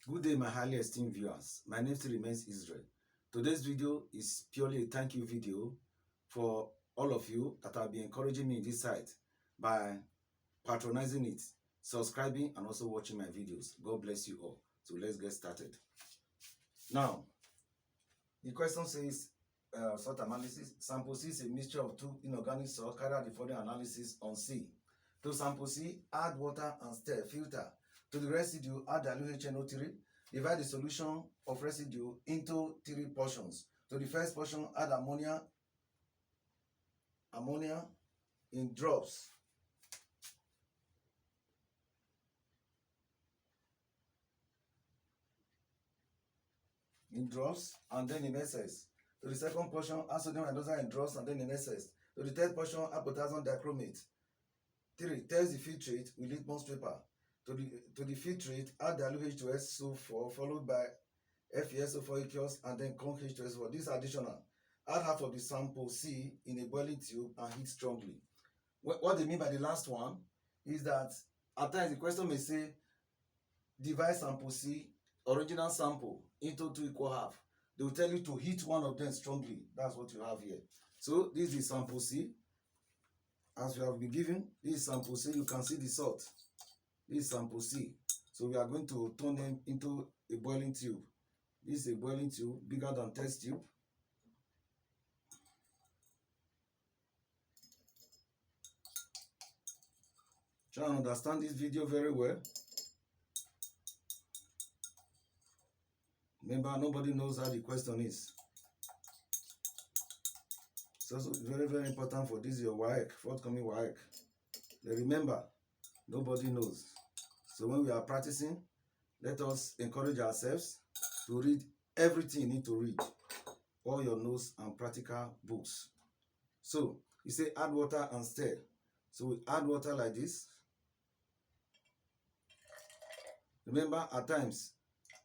Good day, my highly esteemed viewers. My name still remains Israel. Today's video is purely a thank you video for all of you that have been encouraging me in this site by patronizing it, subscribing, and also watching my videos. God bless you all. So let's get started. Now, the question says, salt analysis. Sample C is a mixture of two inorganic salts. Carry out the following analysis on C. To sample C, add water and stir, filter. To the residue, add dilute HNO3. Divide the solution of residue into 3 portions. To the first portion, add ammonia in drops. And then in excess. To the second portion, add sodium hydroxide in drops and then in excess. To the third portion, add potassium dichromate. 3. Test the filtrate with litmus paper. To the filtrate, add dilute H2SO4 followed by FeSO4 aqueous and then conc H2SO4. This is additional. Add half of the sample C in a boiling tube and heat strongly. What they mean by the last one is that at times the question may say divide sample C, original sample, into 2 equal half. They will tell you to heat one of them strongly. That's what you have here. So this is sample C. As we have been given, this is sample C. You can see the salt. This is sample C. So we are going to turn them into a boiling tube. This is a boiling tube, bigger than test tube. Try and understand this video very well. Remember, nobody knows how the question is. It's also very, very important for this, your Waec, forthcoming Waec. Remember, nobody knows. So when we are practicing, let us encourage ourselves to read everything you need to read. All your notes and practical books. So, you say add water and stir. So we add water like this. Remember, at times,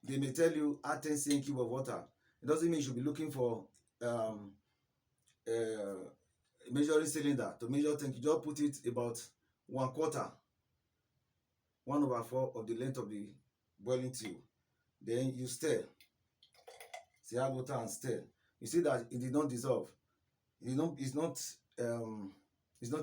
they may tell you add 10 cm cube of water. It doesn't mean you should be looking for a measuring cylinder to measure things. You just put it about 1/4, 1/4 of the length of the boiling tube. Then you stir. See, add water and stir. You see that it did not dissolve. It's not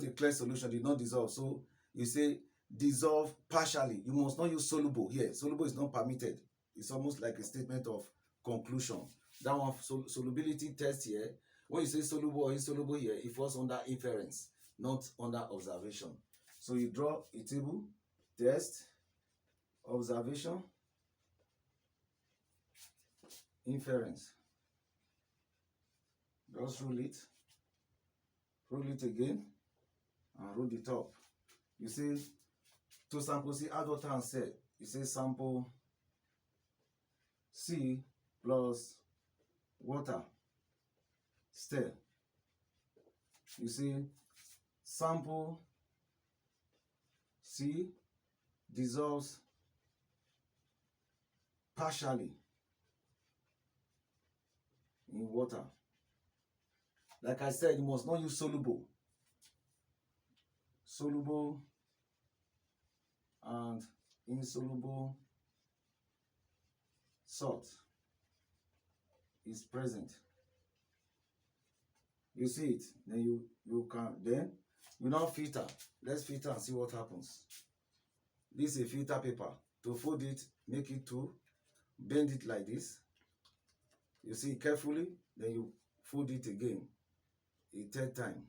a clear solution. It did not dissolve. So you say dissolve partially. You must not use soluble here. Soluble is not permitted. It's almost like a statement of conclusion. That one, solubility test here. When you say soluble or insoluble here, it falls under inference, not under observation. So you draw a table, test, observation, inference. Just roll it again, and roll the top. You say to sample C, add water and stir. You say sample C plus water, stir. You see sample C dissolves partially in water. Like I said, you must not use soluble. Soluble and insoluble salt is present. You see it, then you now filter. Let's filter and see what happens. This is a filter paper. To fold it, make it two, bend it like this. You see it carefully, then you fold it again a third time.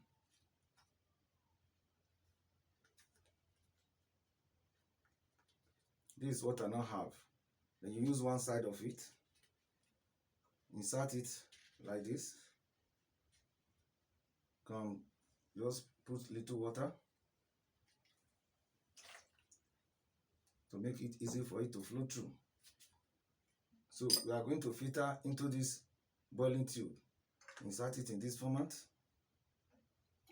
This is what I now have. Then you use one side of it, insert it like this. Just put little water to make it easy for it to flow through. So we are going to filter into this boiling tube. Insert it in this format.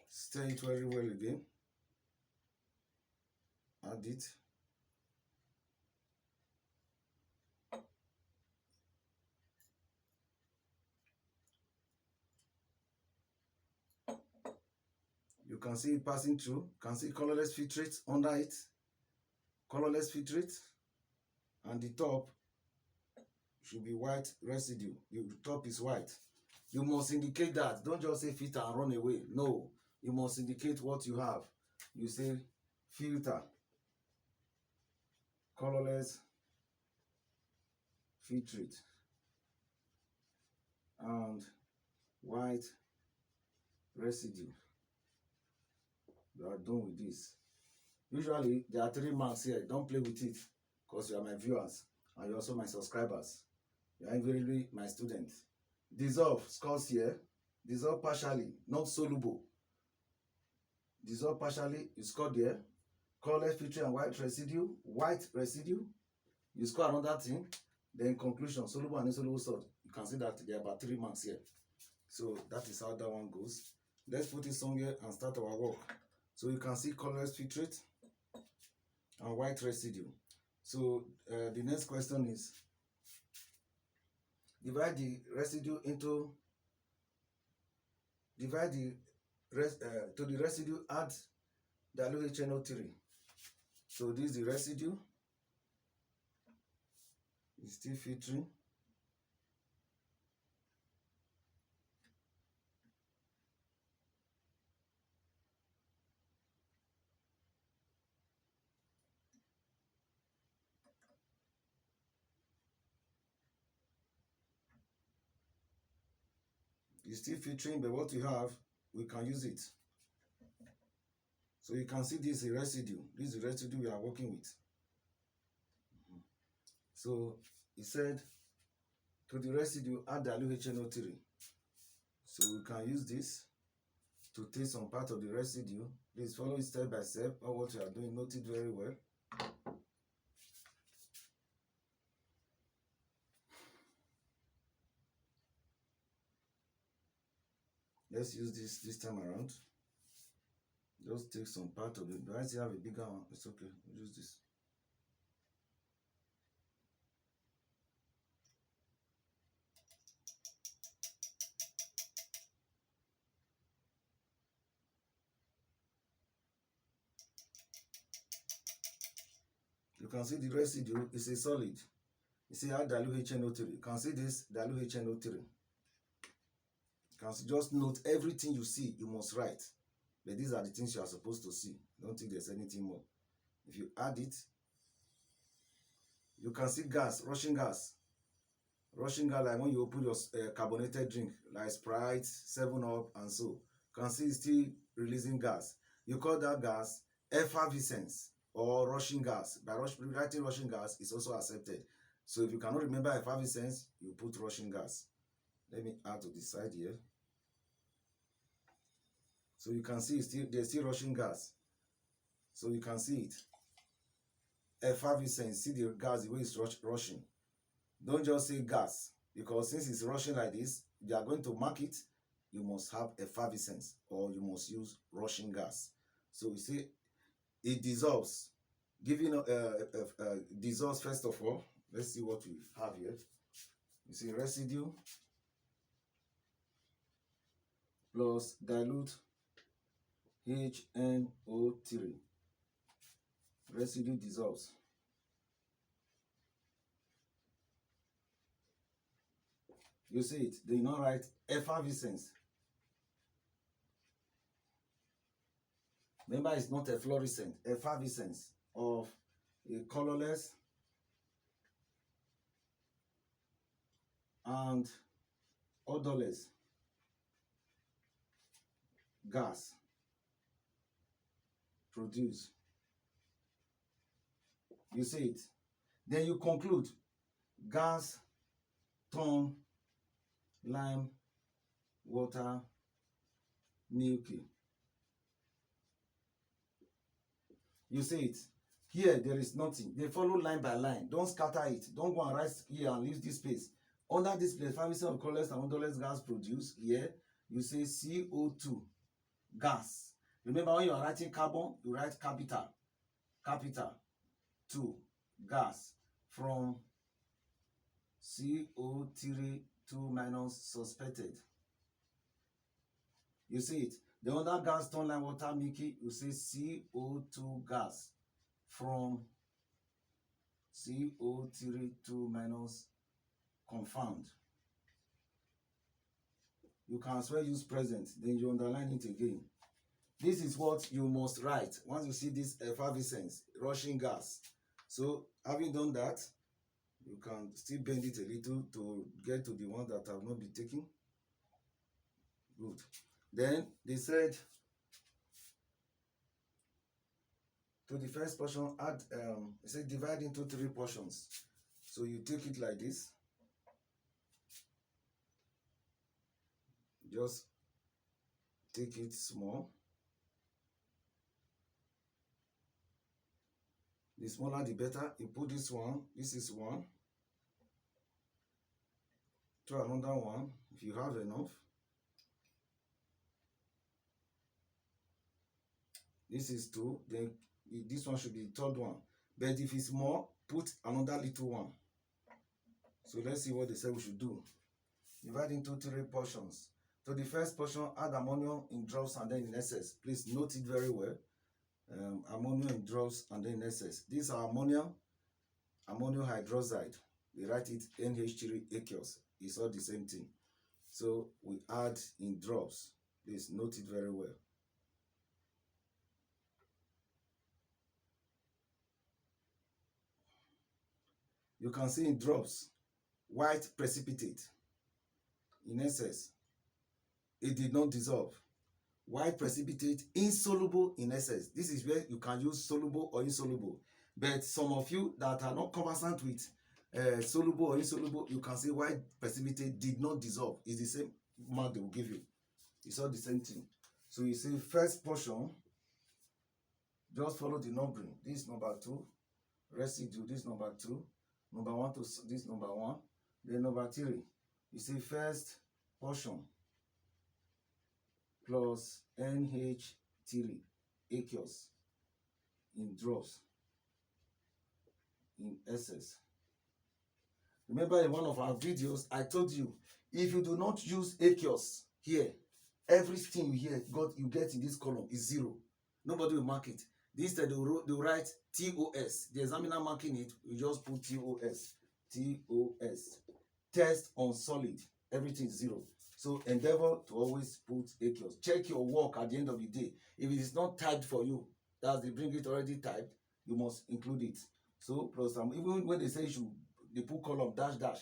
Stir it very well again. Add it. You can see it passing through. You can see colorless filtrate under it. Colorless filtrate. And the top should be white residue. The top is white. You must indicate that. Don't just say filter and run away. No, you must indicate what you have. You say filter, colorless filtrate, and white residue. You are done with this. Usually there are 3 marks here. Don't play with it, because you are my viewers and you're also my subscribers. You are invariably my student. Dissolve scores here. Dissolve partially, not soluble. Dissolve partially, you score there. Colorless filtrate and white residue. White residue, you score another thing. Then conclusion, soluble and insoluble salt. You can see that there are about 3 marks here. So that is how that one goes. Let's put it somewhere and start our work. So you can see colorless filtrate and white residue. So the next question is, divide the residue into, to the residue add dilute HNO3. So this is the residue. It's still filtering. It's still filtering, but what we have, we can use it. So you can see this is a residue. This is the residue we are working with. So he said, to the residue add dilute HNO3. So we can use this to take some part of the residue. Please follow it step by step. All what you are doing, note it very well. Let's use this time around. Just take some part of it. Do I still have a bigger one? It's okay. We'll use this. You can see the residue is a solid. You see how dilute HNO3. You can see this dilute HNO3. You can see, just note everything you see, you must write. But these are the things you are supposed to see. Don't think there's anything more. If you add it, you can see gas, rushing gas. Rushing gas, like when you open your carbonated drink, like Sprite, 7-Up, and so. You can see it's still releasing gas. You call that gas effervescence or rushing gas. By writing rushing gas is also accepted. So if you cannot remember effervescence, you put rushing gas. Let me add to the side here. So you can see there's still rushing gas. So you can see it. Effervescence, see the gas, the way it's rushing. Don't just say gas, because since it's rushing like this, they are going to mark it. You must have effervescence, or you must use rushing gas. So we say it dissolves. Giving dissolves first of all. Let's see what we have here. You see residue plus dilute HNO3. Residue dissolves. You see it. They not write effervescence. Remember, it's not efflorescent. Effervescence of a colorless and odorless gas produced. You see it. Then you conclude gas turn lime water milky. You see it. Here there is nothing. They follow line by line. Don't scatter it. Don't go and write here and leave this space. Under this place, effervescence of colorless and odorless gas produced. Here you say CO2 gas. Remember, when you are writing carbon, you write capital 2 gas from CO3 2 minus suspected. You see it. The other gas turn line water milky, you say CO2 gas from CO3 2 minus confound. You can as well use present, then you underline it again. This is what you must write once you see this effervescence, rushing gas. So having done that, you can still bend it a little to get to the one that have not been taken. Good. Then they said to the first portion, add they said divide into 3 portions. So you take it like this. Just take it small. The smaller the better. You put this one, this is 1. Try another one if you have enough. This is 2, then this one should be the 3rd one. But if it's more, put another little one. So let's see what they say we should do. Divide into 3 portions. To the first portion, add ammonium in drops and then in excess. Please note it very well. Ammonium in drops and then in excess. These are ammonium hydroxide. They write it NH3 aqueous. It's all the same thing. So we add in drops. Please note it very well. You can see in drops, white precipitate. In excess, it did not dissolve. White precipitate, insoluble in excess. This is where you can use soluble or insoluble. But some of you that are not conversant with soluble or insoluble, you can see white precipitate did not dissolve. It's the same mark they will give you. It's all the same thing. So you see first portion, just follow the numbering. This is number 2, residue, this number 2, number 1 to this number 1, then number 3. You see first portion plus NH3 aqueous in drops in excess. Remember in one of our videos, I told you, if you do not use aqueous here, everything you get in this column is 0. Nobody will mark it. This they will write TOS. The examiner marking it, you just put TOS. TOS. Test on solid. Everything is 0. So endeavor to always put aqueous. Check your work at the end of the day. If it is not typed for you, that's they bring it already typed, you must include it. So plus even when they say you should they put column dash,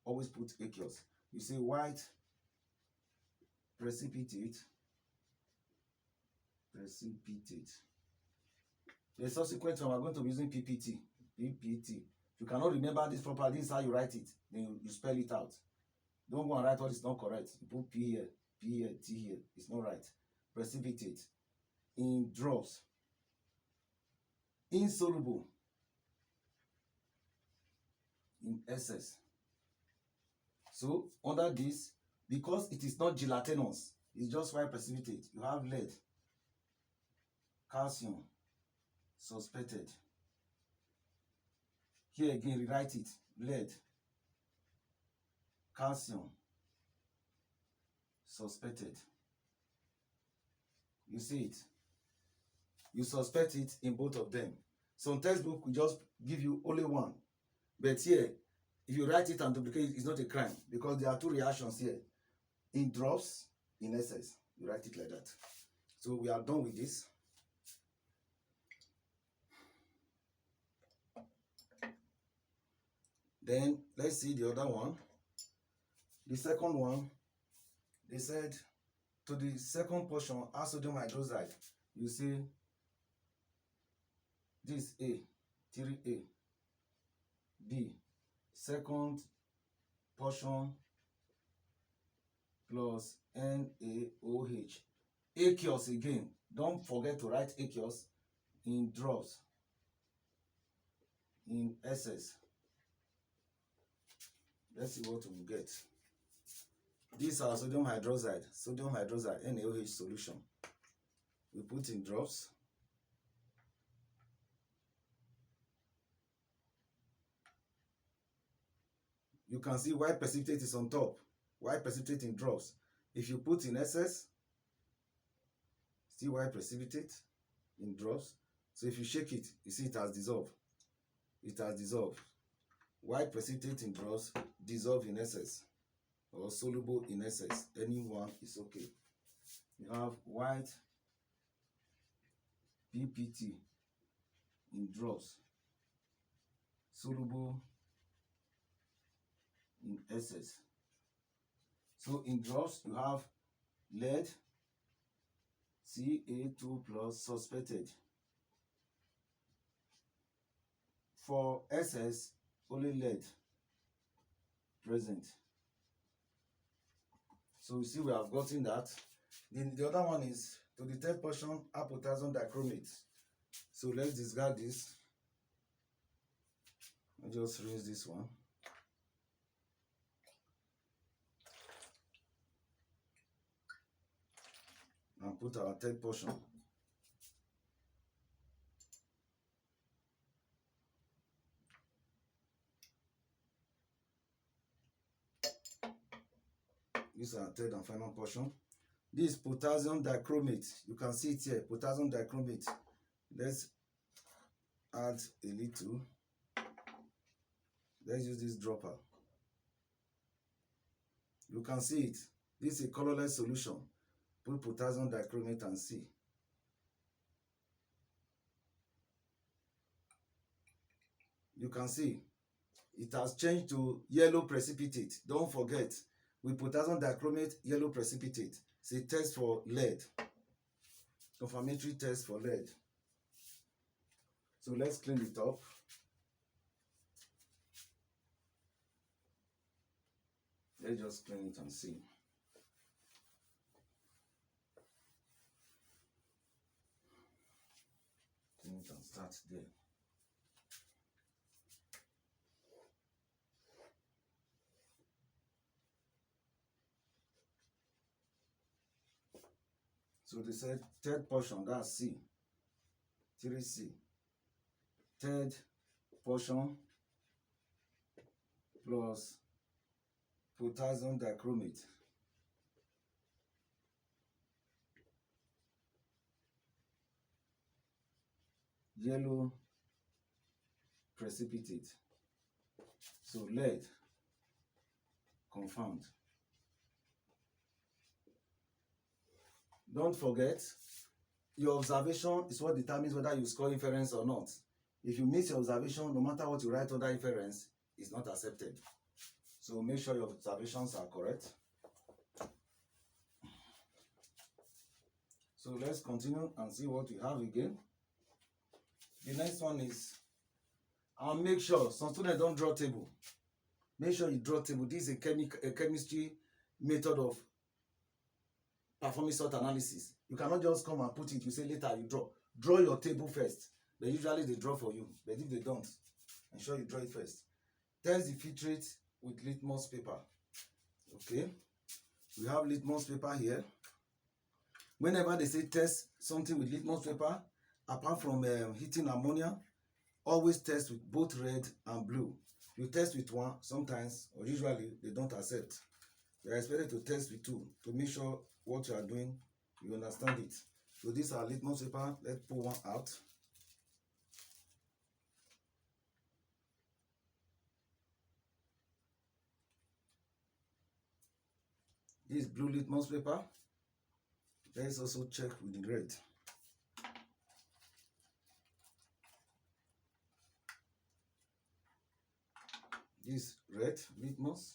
always put aqueous. You see white precipitate. The subsequent one, we're going to be using PPT. PPT. If you cannot remember this properly, this is how you write it. Then you spell it out. Don't go and write what is not correct. You put P here, T here. It's not right. Precipitate. In drops. Insoluble. In excess. So under this, because it is not gelatinous, it's just white precipitate. You have lead, calcium, suspected. Here again, rewrite it. Lead, calcium, suspected. You see it. You suspect it in both of them. Some textbook will just give you only one. But here, if you write it and duplicate it, it's not a crime because there are 2 reactions here. In drops, in excess. You write it like that. So we are done with this. Then let's see the other one. The second one, they said to the second portion, add sodium hydroxide. You see this A, 3A, B, second portion plus NaOH. Aqueous again. Don't forget to write aqueous in drops, in excess. Let's see what we get. These are sodium hydroxide, NaOH solution. We put in drops. You can see white precipitate is on top. White precipitate in drops. If you put in excess, see white precipitate in drops. So if you shake it, you see it has dissolved. It has dissolved. white precipitate in drops dissolved in excess or soluble in excess. Any one is okay. You have white PPT in drops soluble in excess. So in drops you have lead Ca2 plus suspected. For excess, only lead present. So you see we have gotten that. Then the other one is to the third portion, add potassium dichromate. So let's discard this. I'll just rinse this one. And put our third portion. This is our third and final portion. This potassium dichromate. You can see it here, potassium dichromate. Let's add a little. Let's use this dropper. You can see it. This is a colorless solution. Put potassium dichromate and see. You can see it has changed to yellow precipitate. Don't forget, with potassium dichromate, yellow precipitate. It's a test for lead. Confirmatory test for lead. So let's clean it up. Let's just clean it and see. Clean it and start there. So they said third portion, that's C. 3C. Third portion plus potassium dichromate. Yellow precipitate. So lead confirmed. Don't forget, your observation is what determines whether you score inference or not. If you miss your observation, no matter what you write under inference, it's not accepted. So make sure your observations are correct. So let's continue and see what we have again. The next one is, and make sure some students don't draw table. Make sure you draw table. This is a chemistry method of performing SWOT analysis. You cannot just come and put it, you say later you draw. Draw your table first. But usually they draw for you. But if they don't, ensure you draw it first. Test the filtrate with litmus paper. Okay. We have litmus paper here. Whenever they say test something with litmus paper, apart from heating ammonia, always test with both red and blue. You test with one, sometimes or usually they don't accept. You are expected to test with two to make sure what you are doing, you understand it. So these are litmus paper. Let's pull one out. This is blue litmus paper. Let's also check with the red. This red litmus.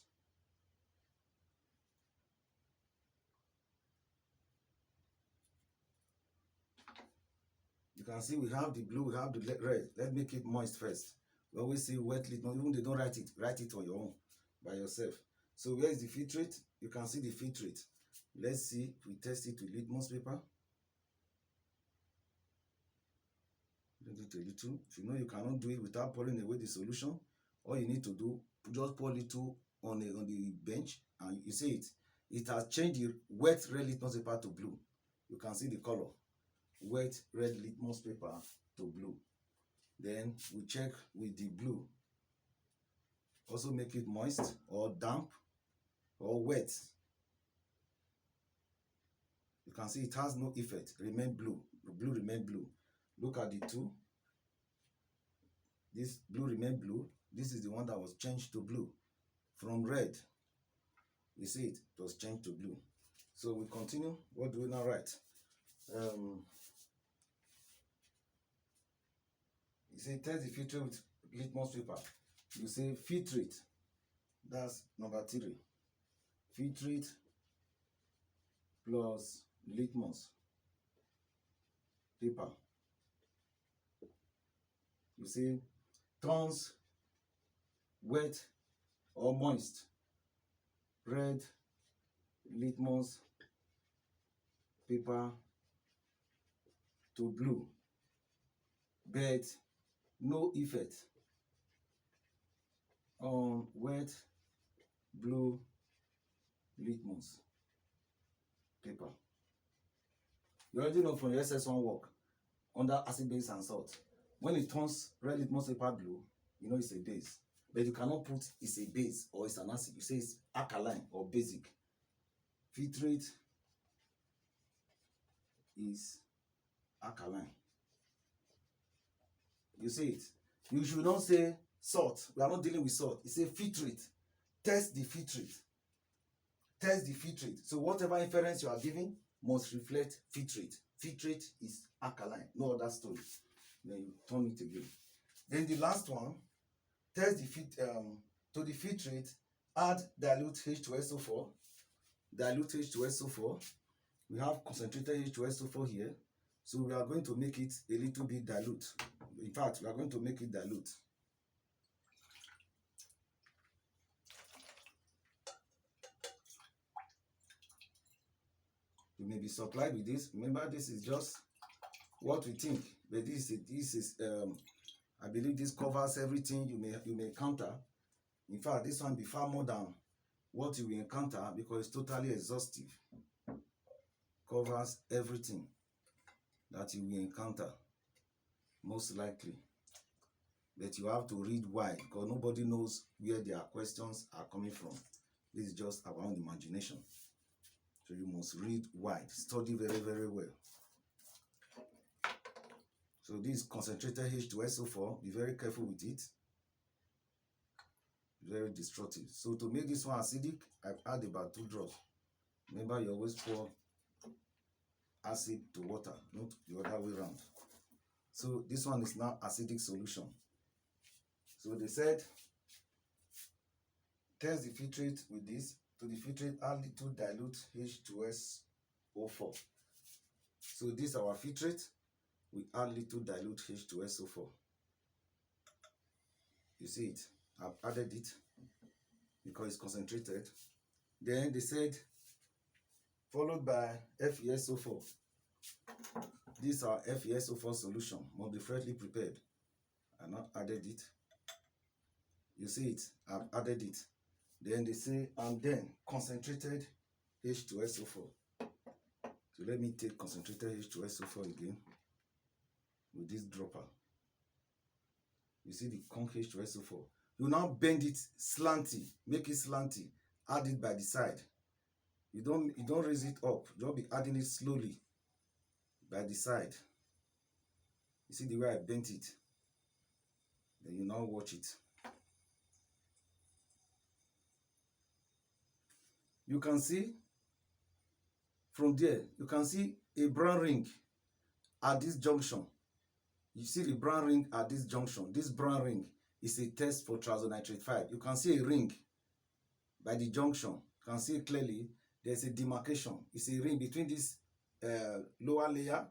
You can see we have the blue, we have the red. Let's make it moist first. We always say wet litmus, even they don't write it on your own by yourself. So where is the filtrate? You can see the filtrate. Let's see if we test it with litmus paper. Do it a little. If you know you cannot do it without pouring away the solution, all you need to do, just pour a little on the bench, and you see it. It has changed the wet red litmus paper to blue. You can see the color. Wet red litmus paper to blue. Then we check with the blue. Also make it moist or damp or wet. You can see it has no effect. Remain blue. The blue remain blue. Look at the two. This blue remain blue. This is the one that was changed to blue. From red, you see it was changed to blue. So we continue. What do we now write? You say test the filtrate with litmus paper. You say filtrate. That's number 3. Filtrate plus litmus paper. You see turns wet or moist red litmus paper to blue, but no effect on wet blue litmus paper. You already know from your SS1 work under acid, base, and salt. When it turns red litmus paper blue, you know it's a base. But you cannot put it's a base or it's an acid. You say it's alkaline or basic. Filtrate is alkaline. You see it. You should not say salt. We are not dealing with salt. You say filtrate. Test the filtrate. Test the filtrate. So whatever inference you are giving must reflect filtrate. Filtrate is alkaline. No other story. Then you turn it again. Then the last one, test the to the filtrate, add dilute H2SO4. Dilute H2SO4. We have concentrated H2SO4 here. So we are going to make it a little bit dilute. In fact, we are going to make it dilute. You may be supplied with this. Remember, this is just what we think, but this is I believe this covers everything you may encounter. In fact, this one be far more than what you will encounter because it's totally exhaustive. Covers everything that you will encounter, most likely. But you have to read why, because nobody knows where their questions are coming from. This is just our own imagination. So you must read wide, study very, very well. So this concentrated H2SO4, be very careful with it. Very destructive. So to make this one acidic, I've added about 2 drops. Remember, you always pour acid to water, not the other way around. So this one is now acidic solution. So they said, test the filtrate with this. To the filtrate, add little dilute H2SO4. So this is our filtrate. We add little dilute H2SO4. You see it? I've added it because it's concentrated. Then they said, followed by FeSO4. This is our FeSO4 solution, must be freshly prepared. I've not added it. You see it? I've added it. Then they say, and then concentrated H2SO4. So let me take concentrated H2SO4 again with this dropper. You see the conc H2SO4. You now bend it slanty, make it slanty, add it by the side. You don't raise it up, you'll be adding it slowly by the side. You see the way I bent it? Then you now watch it. You can see from there, you can see a brown ring at this junction. You see the brown ring at this junction. This brown ring is a test for triazonitrate 5. You can see a ring by the junction. You can see it clearly. There's a demarcation. It's a ring between this lower layer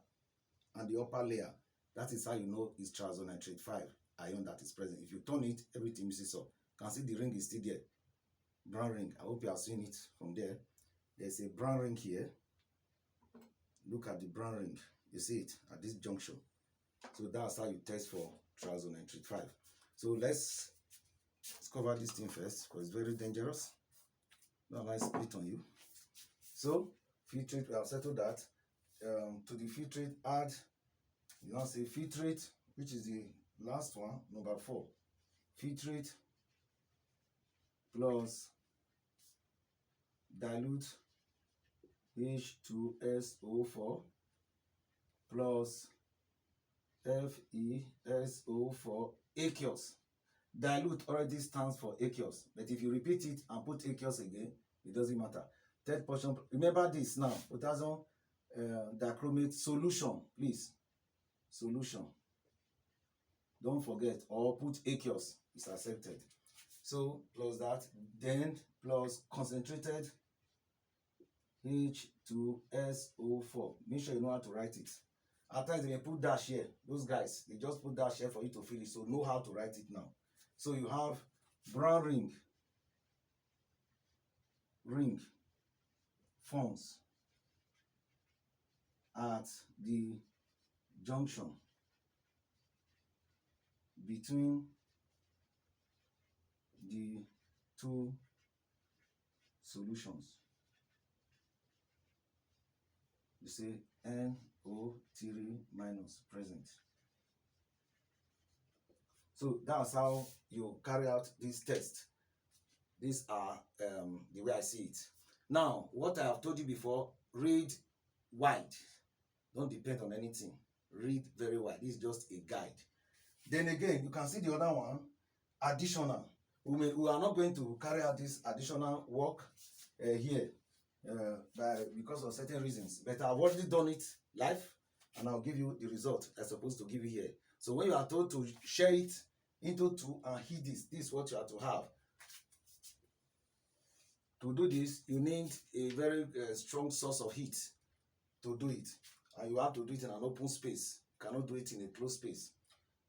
and the upper layer. That is how you know it's triazonitrate 5 ion that is present. If you turn it, everything misses up. You can see the ring is still there. Brown ring. I hope you have seen it from there. There's a brown ring here. Look at the brown ring. You see it at this junction. So that's how you test for triazonitrate 5. So let's cover this thing first because it's very dangerous. Now I split on you. So filtrate, we have settled that. To the filtrate, add, you now say filtrate, which is the last one, number 4. Filtrate plus dilute H2SO4 plus FeSO for aqueous. Dilute already stands for aqueous, but if you repeat it and put aqueous again, it doesn't matter. Third portion, remember this now, potassium dichromate solution, please. Solution. Don't forget, or put aqueous, is accepted. So plus that, then plus concentrated H2SO4. Make sure you know how to write it. At times they may put dash here. Those guys, they just put dash here for you to fill it. So know how to write it now. So you have brown ring forms at the junction between the two solutions. You say NO3 minus present. So that's how you carry out this test. These are the way I see it. Now, what I have told you before, read wide. Don't depend on anything. Read very wide. This is just a guide. Then again, you can see the other one, additional. We are not going to carry out this additional work here because of certain reasons. But I've already done it live, and I'll give you the result I'm supposed to give you here. So when you are told to share it into two and heat this is what you have to have. To do this, you need a very strong source of heat to do it. And you have to do it in an open space. You cannot do it in a closed space.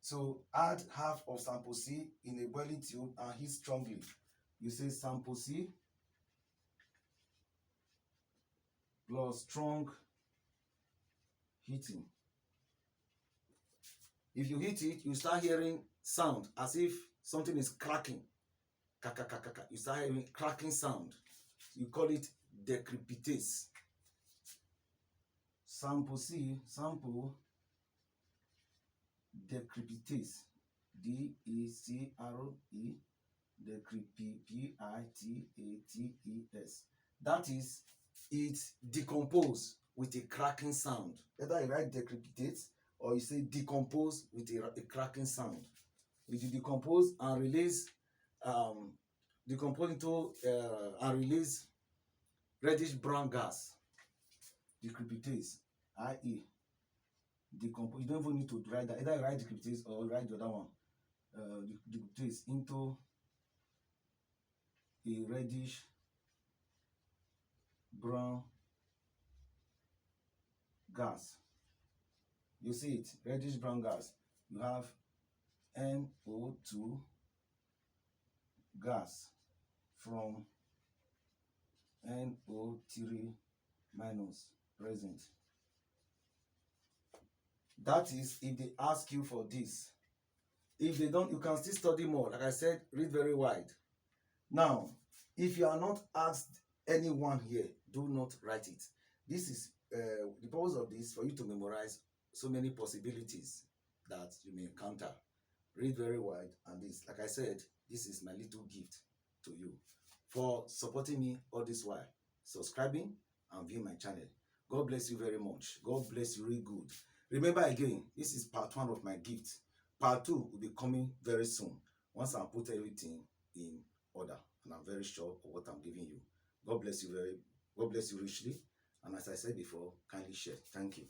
So add half of sample C in a boiling tube and heat strongly. You say sample C plus strong heating. If you heat it, you start hearing sound as if something is cracking. You start hearing cracking sound. You call it decrepitase. Sample C, sample decrepitase. D-E-C-R-E, P-I-T-A-T-E-S. That is, it decomposes with a cracking sound. Either you write decrepitase or you say decompose with a cracking sound. It will decompose and release decompose into and release reddish brown gas. Decrepitase, i.e. decompose. You don't even need to write that. Either you write decrepitase or write the other one. Decrepitase into a reddish brown gas. You see it, reddish brown gas. You have NO2 gas from NO3 minus present. That is if they ask you for this. If they don't, you can still study more. Like I said, read very wide. Now, if you are not asked anyone here, do not write it. This is the purpose of this for you to memorize so many possibilities that you may encounter. Read very wide, and this, like I said, this is my little gift to you for supporting me all this while, subscribing and viewing my channel. God bless you very much. God bless you really good. Remember again, this is part 1 of my gift. Part 2 will be coming very soon once I put everything in order, and I'm very sure of what I'm giving you. God bless you richly, and as I said before, kindly share. Thank you.